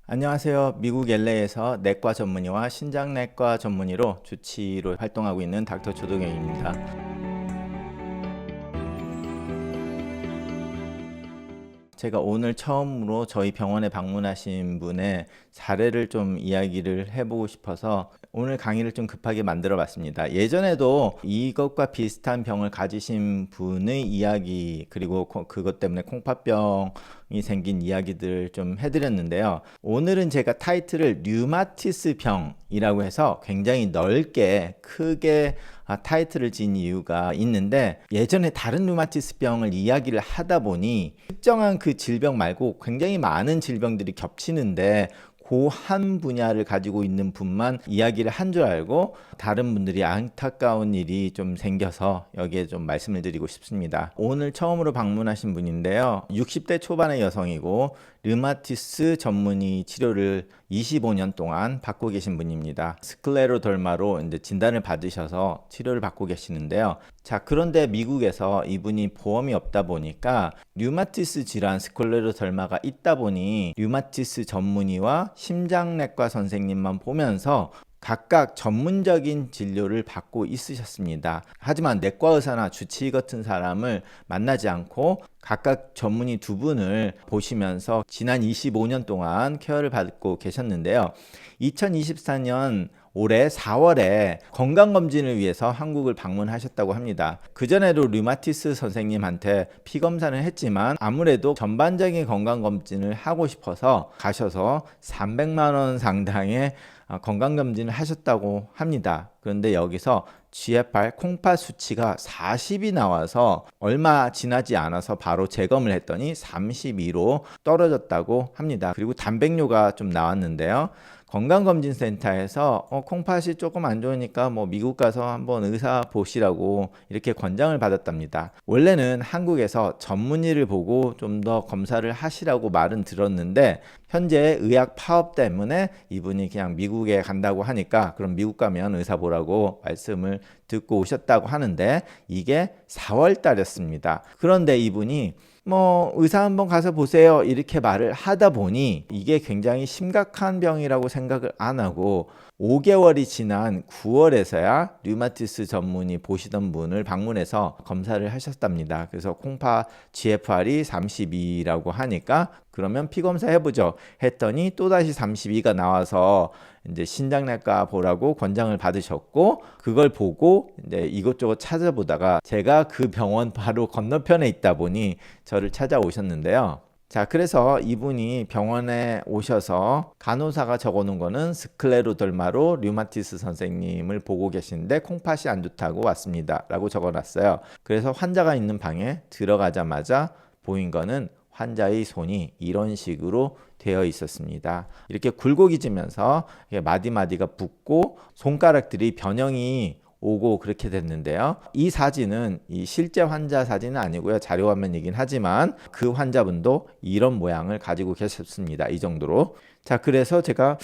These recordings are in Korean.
안녕하세요. 미국 LA에서 내과 전문의와 신장내과 전문의로 주치의로 활동하고 있는 닥터 조동영입니다. 제가 오늘 처음으로 저희 병원에 방문하신 분의 사례를 좀 이야기를 해보고 싶어서 오늘 강의를 좀 급하게 만들어 봤습니다. 예전에도 이것과 비슷한 병을 가지신 분의 이야기, 그리고 그것 때문에 콩팥병이 생긴 이야기들 좀 해드렸는데요. 오늘은 제가 타이틀을 류마티스 병이라고 해서 굉장히 넓게 크게 타이틀을 지은 이유가 있는데, 예전에 다른 류마티스 병을 이야기를 하다 보니 특정한 그 질병 말고 굉장히 많은 질병들이 겹치는데 그 한 분야를 가지고 있는 분만 이야기를 한 줄 알고 다른 분들이 안타까운 일이 좀 생겨서 여기에 좀 말씀을 드리고 싶습니다. 오늘 처음으로 방문하신 분인데요. 60대 초반의 여성이고 류마티스 전문의 치료를 25년 동안 받고 계신 분입니다. 스클레로덜마로 이제 진단을 받으셔서 치료를 받고 계시는데요. 자, 그런데 미국에서 이분이 보험이 없다 보니까 류마티스 질환 스클레로덜마가 있다 보니 류마티스 전문의와 심장내과 선생님만 보면서 각각 전문적인 진료를 받고 있으셨습니다. 하지만 내과 의사나 주치의 같은 사람을 만나지 않고 각각 전문의 두 분을 보시면서 지난 25년 동안 케어를 받고 계셨는데요. 2024년 올해 4월에 건강검진을 위해서 한국을 방문하셨다고 합니다. 그전에도 류마티스 선생님한테 피검사는 했지만 아무래도 전반적인 건강검진을 하고 싶어서 가셔서 300만 원 상당의 건강검진을 하셨다고 합니다. 그런데 여기서 GFR 콩팥 수치가 40이 나와서 얼마 지나지 않아서 바로 재검을 했더니 32로 떨어졌다고 합니다. 그리고 단백뇨가 좀 나왔는데요. 건강검진센터에서 콩팥이 조금 안 좋으니까 미국 가서 한번 의사 보시라고 이렇게 권장을 받았답니다. 원래는 한국에서 전문의를 보고 좀 더 검사를 하시라고 말은 들었는데 현재 의학 파업 때문에 이분이 그냥 미국에 간다고 하니까 그럼 미국 가면 의사 보라고 말씀을 듣고 오셨다고 하는데 이게 4월 달이었습니다. 그런데 이분이 의사 한번 가서 보세요 이렇게 말을 하다 보니 이게 굉장히 심각한 병이라고 생각을 안 하고 5개월이 지난 9월에서야 류마티스 전문의 보시던 분을 방문해서 검사를 하셨답니다. 그래서 콩팥 GFR이 32라고 하니까 그러면 피검사 해보죠 했더니 또다시 32가 나와서 이제 신장내과 보라고 권장을 받으셨고, 그걸 보고 이제 이것저것 찾아보다가 제가 그 병원 바로 건너편에 있다 보니 저를 찾아오셨는데요. 자, 그래서 이분이 병원에 오셔서 간호사가 적어놓은 거는 스클레로덜마로 류마티스 선생님을 보고 계시는데 콩팥이 안 좋다고 왔습니다 라고 적어놨어요. 그래서 환자가 있는 방에 들어가자마자 보인 거는 환자의 손이 이런 식으로 되어 있었습니다. 이렇게 굴곡이지면서 마디마디가 붓고 손가락들이 변형이 오고 그렇게 됐는데요. 이 사진은 이 실제 환자 사진은 아니고요. 자료 화면이긴 하지만 그 환자분도 이런 모양을 가지고 계셨습니다. 이 정도로. 자, 그래서 제가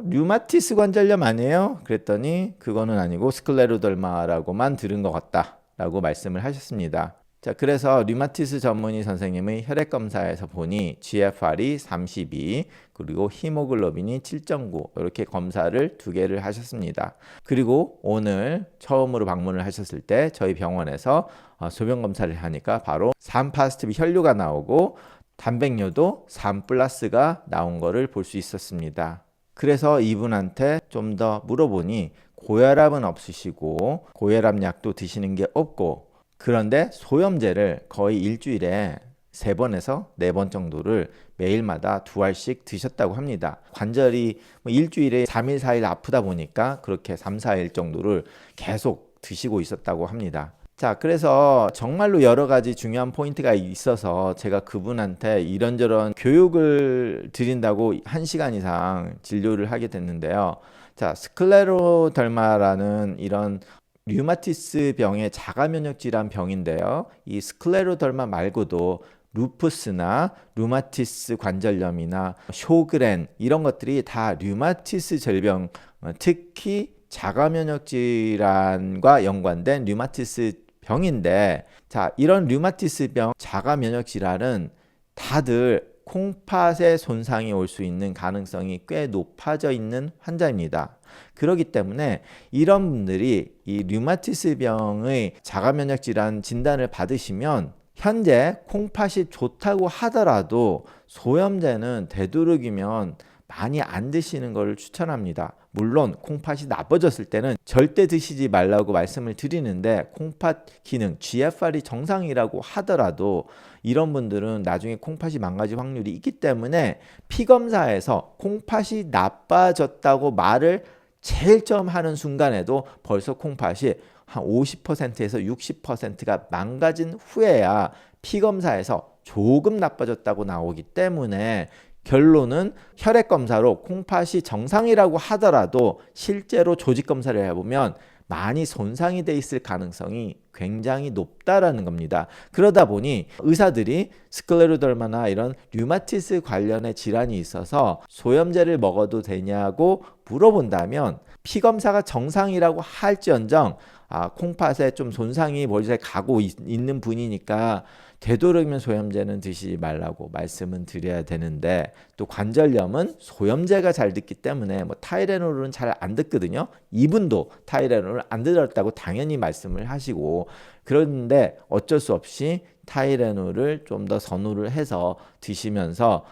류마티스 관절염 아니에요? 그랬더니 그거는 아니고 스클레로덜마라고만 들은 것 같다 라고 말씀을 하셨습니다. 자, 그래서 류마티스 전문의 선생님의 혈액검사에서 보니 GFR이 32 그리고 히모글로빈이 7.9 이렇게 검사를 2개를 하셨습니다. 그리고 오늘 처음으로 방문을 하셨을 때 저희 병원에서 소변 검사를 하니까 바로 3 파지티브 혈류가 나오고 단백뇨도 3 플러스가 나온 거를 볼 수 있었습니다. 그래서 이분한테 좀 더 물어보니 고혈압은 없으시고 고혈압 약도 드시는 게 없고, 그런데 소염제를 거의 일주일에 3번에서 4번 정도를 매일마다 2알씩 드셨다고 합니다. 관절이 일주일에 3일, 4일 아프다 보니까 그렇게 3, 4일 정도를 계속 드시고 있었다고 합니다. 자, 그래서 정말로 여러 가지 중요한 포인트가 있어서 제가 그분한테 이런저런 교육을 드린다고 1시간 이상 진료를 하게 됐는데요. 자, 스클레로덜마라는 이런 류마티스 병의 자가면역 질환 병인데요. 이 스클레로덜마 말고도 루푸스나 류마티스 관절염이나 쇼그렌 이런 것들이 다 류마티스 질병, 특히 자가면역 질환과 연관된 류마티스 병인데, 자, 이런 류마티스 병 자가면역 질환은 다들 콩팥에 손상이 올 수 있는 가능성이 꽤 높아져 있는 환자입니다. 그렇기 때문에 이런 분들이 이 류마티스 병의 자가면역 질환 진단을 받으시면 현재 콩팥이 좋다고 하더라도 소염제는 되도록이면 많이 안 드시는 것을 추천합니다. 물론 콩팥이 나빠졌을 때는 절대 드시지 말라고 말씀을 드리는데 콩팥 기능 GFR이 정상이라고 하더라도 이런 분들은 나중에 콩팥이 망가질 확률이 있기 때문에 피검사에서 콩팥이 나빠졌다고 말을 제일 처음 하는 순간에도 벌써 콩팥이 한 50%에서 60%가 망가진 후에야 피검사에서 조금 나빠졌다고 나오기 때문에 결론은 혈액검사로 콩팥이 정상이라고 하더라도 실제로 조직검사를 해보면 많이 손상이 돼 있을 가능성이 굉장히 높다라는 겁니다. 그러다 보니 의사들이 스클레로더마나 이런 류마티스 관련의 질환이 있어서 소염제를 먹어도 되냐고 물어본다면 피검사가 정상이라고 할지언정 콩팥에 좀 손상이 머리에 가고 있는 분이니까 되도록이면 소염제는 드시지 말라고 말씀은 드려야 되는데 또 관절염은 소염제가 잘 듣기 때문에 뭐 타이레놀은 잘 안 듣거든요. 이분도 타이레놀을 안 들었다고 당연히 말씀을 하시고 그런데 어쩔 수 없이 타이레놀을 좀 더 선호를 해서 드시면서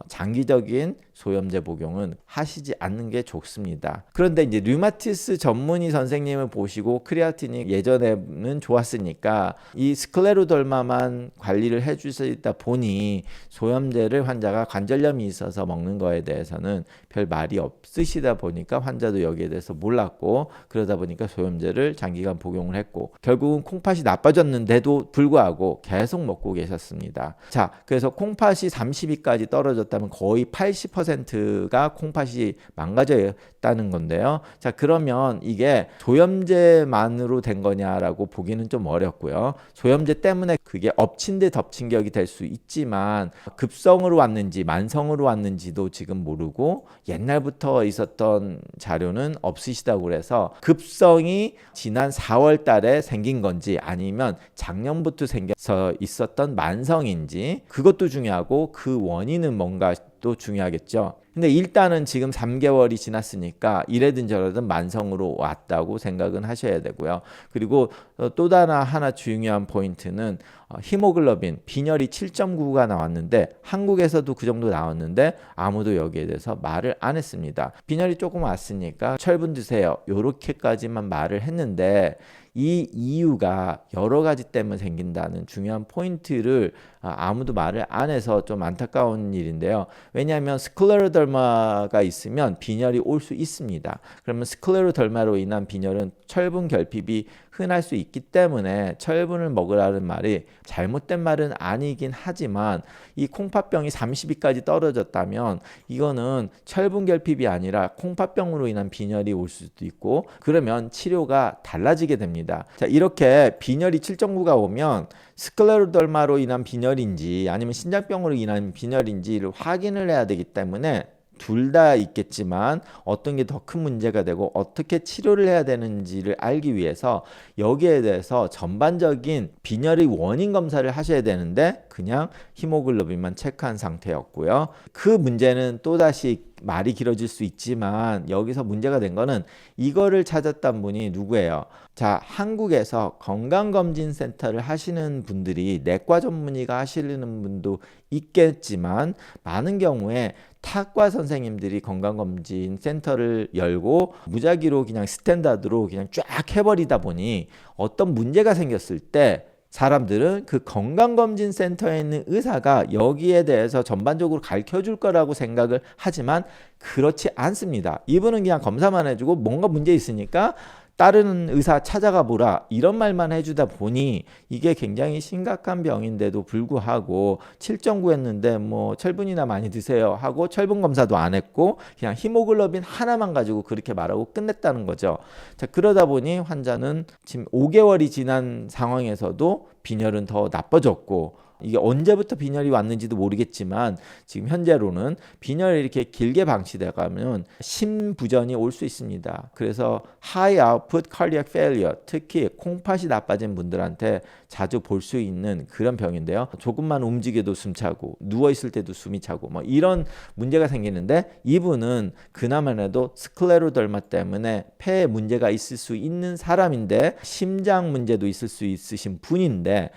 장기적인 소염제 복용은 하시지 않는 게 좋습니다. 그런데 이제 류마티스 전문의 선생님을 보시고 크레아틴이 예전에는 좋았으니까 이 스클레로덜마만 관리를 해주시다 보니 소염제를 환자가 관절염이 있어서 먹는 거에 대해서는 별 말이 없으시다 보니까 환자도 여기에 대해서 몰랐고 그러다 보니까 소염제를 장기간 복용을 했고 결국은 콩팥이 나빠졌는데도 불구하고 계속 먹고 계셨습니다. 자, 그래서 콩팥이 30위까지 떨어졌다면 거의 80%가 콩팥이 망가졌다는 건데요. 자, 그러면 이게 소염제만으로 된 거냐라고 보기는 좀 어렵고요. 소염제 때문에 그게 엎친 데 덮친 격이 될 수 있지만 급성으로 왔는지 만성으로 왔는지도 지금 모르고 옛날부터 있었던 자료는 없으시다고 그래서 급성이 지난 4월 달에 생긴 건지 아니면 작년부터 생겨서 있었던 만성인지 그것도 중요하고 그 원인은 뭔가 또 중요하겠죠. 근데 일단은 지금 3개월이 지났으니까 이래든 저래든 만성으로 왔다고 생각은 하셔야 되고요. 그리고 또 하나 중요한 포인트는 히모글로빈 빈혈이 7.9가 나왔는데 한국에서도 그 정도 나왔는데 아무도 여기에 대해서 말을 안 했습니다. 빈혈이 조금 왔으니까 철분 드세요. 요렇게까지만 말을 했는데 이 이유가 여러 가지 때문에 생긴다는 중요한 포인트를 아무도 말을 안 해서 좀 안타까운 일인데요. 왜냐하면 스클레로덜마가 있으면 빈혈이 올 수 있습니다. 그러면 스클레로덜마로 인한 빈혈은 철분 결핍이 흔할 수 있기 때문에 철분을 먹으라는 말이 잘못된 말은 아니긴 하지만 이 콩팥병이 30위까지 떨어졌다면 이거는 철분 결핍이 아니라 콩팥병으로 인한 빈혈이 올 수도 있고 그러면 치료가 달라지게 됩니다. 자, 이렇게 빈혈이 7.9가 오면 스클레로덜마로 인한 빈혈인지 아니면 신장병으로 인한 빈혈인지를 확인을 해야 되기 때문에 둘 다 있겠지만 어떤 게 더 큰 문제가 되고 어떻게 치료를 해야 되는지를 알기 위해서 여기에 대해서 전반적인 빈혈의 원인 검사를 하셔야 되는데 그냥 히모글로빈만 체크한 상태였고요. 그 문제는 또다시 말이 길어질 수 있지만 여기서 문제가 된 거는 이거를 찾았던 분이 누구예요? 자, 한국에서 건강검진센터를 하시는 분들이 내과 전문의가 하시는 분도 있겠지만 많은 경우에 타과 선생님들이 건강검진 센터를 열고 무작위로 그냥 스탠다드로 그냥 쫙 해버리다 보니 어떤 문제가 생겼을 때 사람들은 그 건강검진센터에 있는 의사가 여기에 대해서 전반적으로 가르쳐줄 거라고 생각을 하지만 그렇지 않습니다. 이분은 그냥 검사만 해주고 뭔가 문제 있으니까 다른 의사 찾아가 보라 이런 말만 해주다 보니 이게 굉장히 심각한 병인데도 불구하고 7.9 했는데 뭐 철분이나 많이 드세요 하고 철분 검사도 안 했고 그냥 히모글로빈 하나만 가지고 그렇게 말하고 끝냈다는 거죠. 자, 그러다 보니 환자는 지금 5개월이 지난 상황에서도 빈혈은 더 나빠졌고 이게 언제부터 빈혈이 왔는지도 모르겠지만 지금 현재로는 빈혈이 이렇게 길게 방치돼 가면 심부전이 올 수 있습니다. 그래서 high output cardiac failure, 특히 콩팥이 나빠진 분들한테 자주 볼 수 있는 그런 병인데요. 조금만 움직여도 숨차고 누워 있을 때도 숨이 차고 뭐 이런 문제가 생기는데, 이분은 그나마라도 스클레로더마 때문에 폐에 문제가 있을 수 있는 사람인데 심장 문제도 있을 수 있으신 분인데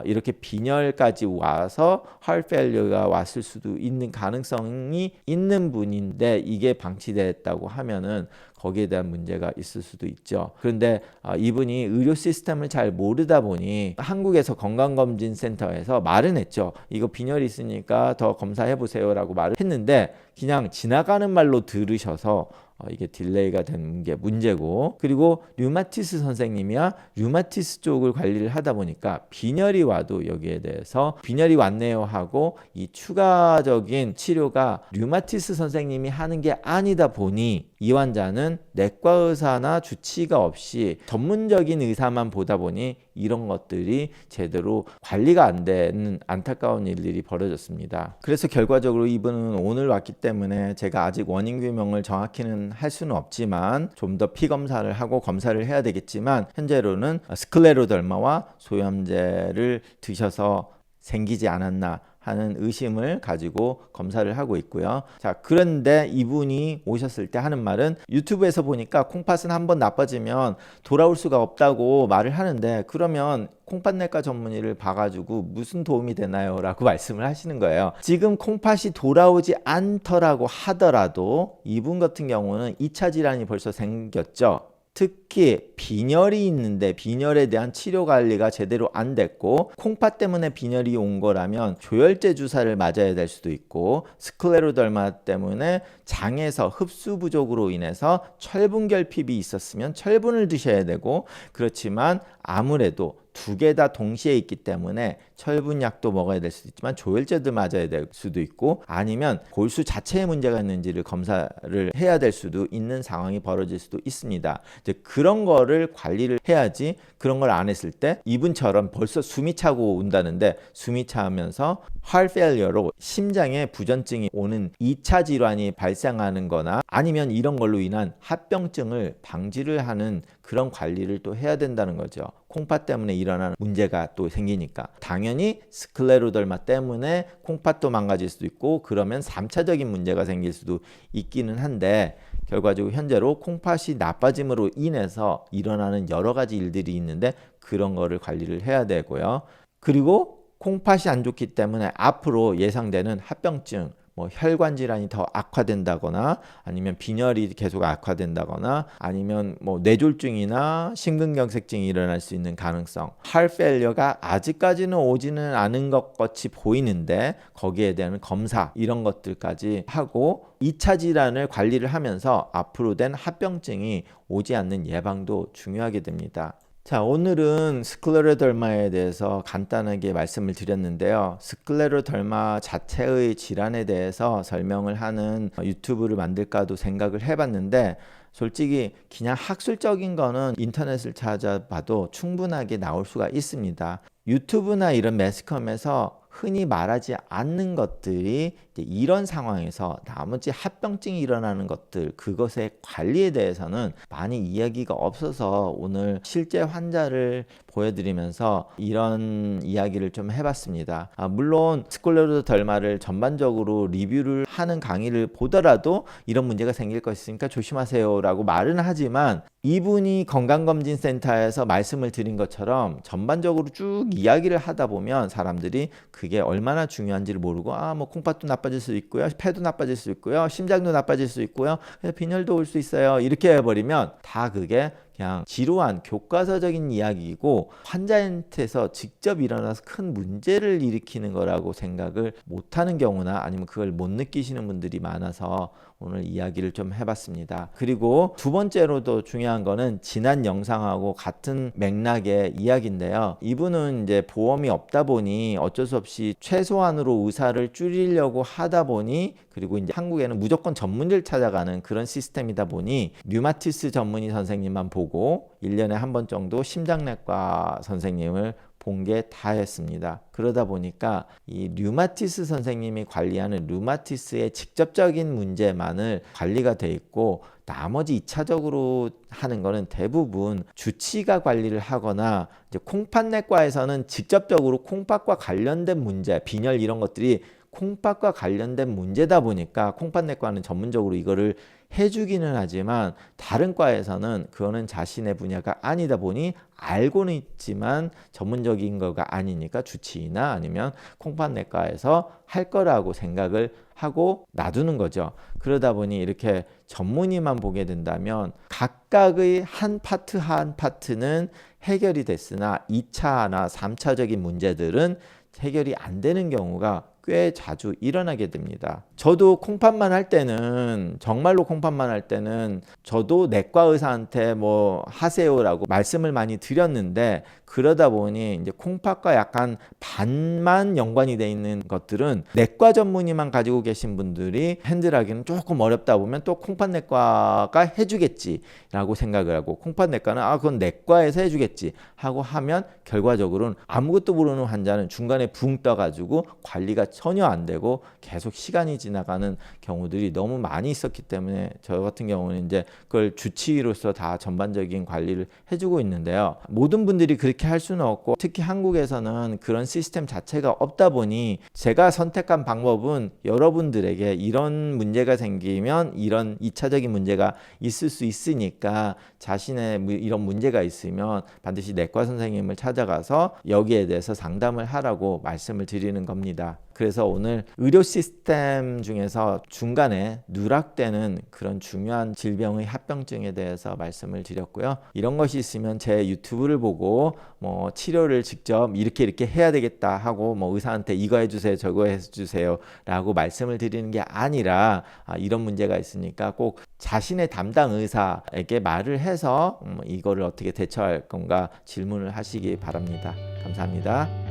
이렇게 빈혈까지 와서 heart failure가 왔을 수도 있는 가능성이 있는 분인데 이게 방치됐다고 하면은 거기에 대한 문제가 있을 수도 있죠. 그런데 이분이 의료 시스템을 잘 모르다 보니 한국에서 건강검진센터에서 말은 했죠. 이거 빈혈이 있으니까 더 검사해 보세요라고 말을 했는데 그냥 지나가는 말로 들으셔서 이게 딜레이가 된 게 문제고, 그리고 류마티스 선생님이야 류마티스 쪽을 관리를 하다 보니까 빈혈이 와도 여기에 대해서 빈혈이 왔네요 하고 이 추가적인 치료가 류마티스 선생님이 하는 게 아니다 보니 이 환자는 내과 의사나 주치의가 없이 전문적인 의사만 보다 보니 이런 것들이 제대로 관리가 안 되는 안타까운 일들이 벌어졌습니다. 그래서 결과적으로 이분은 오늘 왔기 때문에 제가 아직 원인 규명을 정확히는 할 수는 없지만 좀 더 피 검사를 하고 검사를 해야 되겠지만 현재로는 스클레로더마와 소염제를 드셔서 생기지 않았나 하는 의심을 가지고 검사를 하고 있고요. 자, 그런데 이분이 오셨을 때 하는 말은, 유튜브에서 보니까 콩팥은 한번 나빠지면 돌아올 수가 없다고 말을 하는데 그러면 콩팥내과 전문의를 봐가지고 무슨 도움이 되나요? 라고 말씀을 하시는 거예요. 지금 콩팥이 돌아오지 않더라고 하더라도 이분 같은 경우는 2차 질환이 벌써 생겼죠. 특히 빈혈이 있는데 빈혈에 대한 치료 관리가 제대로 안 됐고 콩팥 때문에 빈혈이 온 거라면 조혈제 주사를 맞아야 될 수도 있고, 스클레로더마 때문에 장에서 흡수 부족으로 인해서 철분 결핍이 있었으면 철분을 드셔야 되고, 그렇지만 아무래도 두 개 다 동시에 있기 때문에 철분약도 먹어야 될 수도 있지만 조혈제도 맞아야 될 수도 있고, 아니면 골수 자체에 문제가 있는지를 검사를 해야 될 수도 있는 상황이 벌어질 수도 있습니다. 이제 그런 거를 관리를 해야지, 그런 걸 안 했을 때 이분처럼 벌써 숨이 차고 온다는데 숨이 차면서 heart failure로 심장에 부전증이 오는 2차 질환이 발생하는 거나 아니면 이런 걸로 인한 합병증을 방지를 하는 그런 관리를 또 해야 된다는 거죠. 콩팥 때문에 일어나는 문제가 또 생기니까 당연히 스클레로더마 때문에 콩팥도 망가질 수도 있고 그러면 3차적인 문제가 생길 수도 있기는 한데, 결과적으로 현재로 콩팥이 나빠짐으로 인해서 일어나는 여러 가지 일들이 있는데 그런 거를 관리를 해야 되고요. 그리고 콩팥이 안 좋기 때문에 앞으로 예상되는 합병증, 뭐 혈관 질환이 더 악화된다거나 아니면 빈혈이 계속 악화된다거나 아니면 뭐 뇌졸중이나 심근경색증이 일어날 수 있는 가능성, heart failure가 아직까지는 오지는 않은 것 같이 보이는데 거기에 대한 검사 이런 것들까지 하고 2차 질환을 관리를 하면서 앞으로 된 합병증이 오지 않는 예방도 중요하게 됩니다. 자, 오늘은 스클레로더마에 대해서 간단하게 말씀을 드렸는데요. 스클레로더마 자체의 질환에 대해서 설명을 하는 유튜브를 만들까도 생각을 해봤는데, 솔직히 그냥 학술적인 거는 인터넷을 찾아봐도 충분하게 나올 수가 있습니다. 유튜브나 이런 매스컴에서 흔히 말하지 않는 것들이 이런 상황에서 나머지 합병증이 일어나는 것들, 그것의 관리에 대해서는 많이 이야기가 없어서 오늘 실제 환자를 보여드리면서 이런 이야기를 좀 해봤습니다. 물론 스클레로더마를 전반적으로 리뷰를 하는 강의를 보더라도 이런 문제가 생길 것이니까 조심하세요 라고 말은 하지만, 이분이 건강검진센터에서 말씀을 드린 것처럼 전반적으로 쭉 이야기를 하다 보면 사람들이 그게 얼마나 중요한지를 모르고 뭐 콩팥도 나빠질 수 있고요, 폐도 나빠질 수 있고요, 심장도 나빠질 수 있고요, 빈혈도 올 수 있어요 이렇게 해버리면 다 그게 그냥 지루한 교과서적인 이야기이고 환자한테서 직접 일어나서 큰 문제를 일으키는 거라고 생각을 못하는 경우나 아니면 그걸 못 느끼시는 분들이 많아서 오늘 이야기를 좀 해봤습니다. 그리고 두 번째로도 중요한 거는 지난 영상하고 같은 맥락의 이야기인데요. 이분은 이제 보험이 없다 보니 어쩔 수 없이 최소한으로 의사를 줄이려고 하다 보니, 그리고 이제 한국에는 무조건 전문의를 찾아가는 그런 시스템이다 보니 류마티스 전문의 선생님만 보고 1년에 한 번 정도 심장내과 선생님을 본 게 다였습니다. 그러다 보니까 이 류마티스 선생님이 관리하는 류마티스의 직접적인 문제만을 관리가 돼 있고, 나머지 2차적으로 하는 거는 대부분 주치의가 관리를 하거나, 이제 콩팥내과에서는 직접적으로 콩팥과 관련된 문제, 빈혈 이런 것들이 콩팥과 관련된 문제다 보니까 콩팥내과는 전문적으로 이거를 해주기는 하지만, 다른 과에서는 그거는 자신의 분야가 아니다 보니 알고는 있지만 전문적인 거가 아니니까 주치의나 아니면 콩팥내과에서 할 거라고 생각을 하고 놔두는 거죠. 그러다 보니 이렇게 전문의만 보게 된다면 각각의 한 파트 한 파트는 해결이 됐으나 2차나 3차적인 문제들은 해결이 안 되는 경우가 꽤 자주 일어나게 됩니다. 저도 콩팥만 할 때는, 정말로 콩팥만 할 때는 저도 내과 의사한테 뭐 하세요라고 말씀을 많이 드렸는데, 그러다 보니 이제 콩팥과 약간 반만 연관이 돼 있는 것들은 내과 전문의만 가지고 계신 분들이 핸들하기는 조금 어렵다 보면 또 콩팥내과가 해주겠지라고 생각을 하고, 콩팥내과는 그건 내과에서 해주겠지 하고 하면 결과적으로는 아무것도 모르는 환자는 중간에 붕 떠가지고 관리가 전혀 안 되고 계속 시간이 지나가는 경우들이 너무 많이 있었기 때문에, 저 같은 경우는 이제 그걸 주치의로서 다 전반적인 관리를 해주고 있는데요. 모든 분들이 그렇게 할 수는 없고, 특히 한국에서는 그런 시스템 자체가 없다 보니 제가 선택한 방법은 여러분들에게 이런 문제가 생기면 이런 2차적인 문제가 있을 수 있으니까, 자신의 이런 문제가 있으면 반드시 내과 선생님을 찾아가서 여기에 대해서 상담을 하라고 말씀을 드리는 겁니다. 그래서 오늘 의료 시스템 중에서 중간에 누락되는 그런 중요한 질병의 합병증에 대해서 말씀을 드렸고요. 이런 것이 있으면 제 유튜브를 보고 뭐 치료를 직접 이렇게 해야 되겠다 하고 뭐 의사한테 이거 해주세요 저거 해주세요 라고 말씀을 드리는 게 아니라, 이런 문제가 있으니까 꼭 자신의 담당 의사에게 말을 해서 이거를 어떻게 대처할 건가 질문을 하시기 바랍니다. 감사합니다.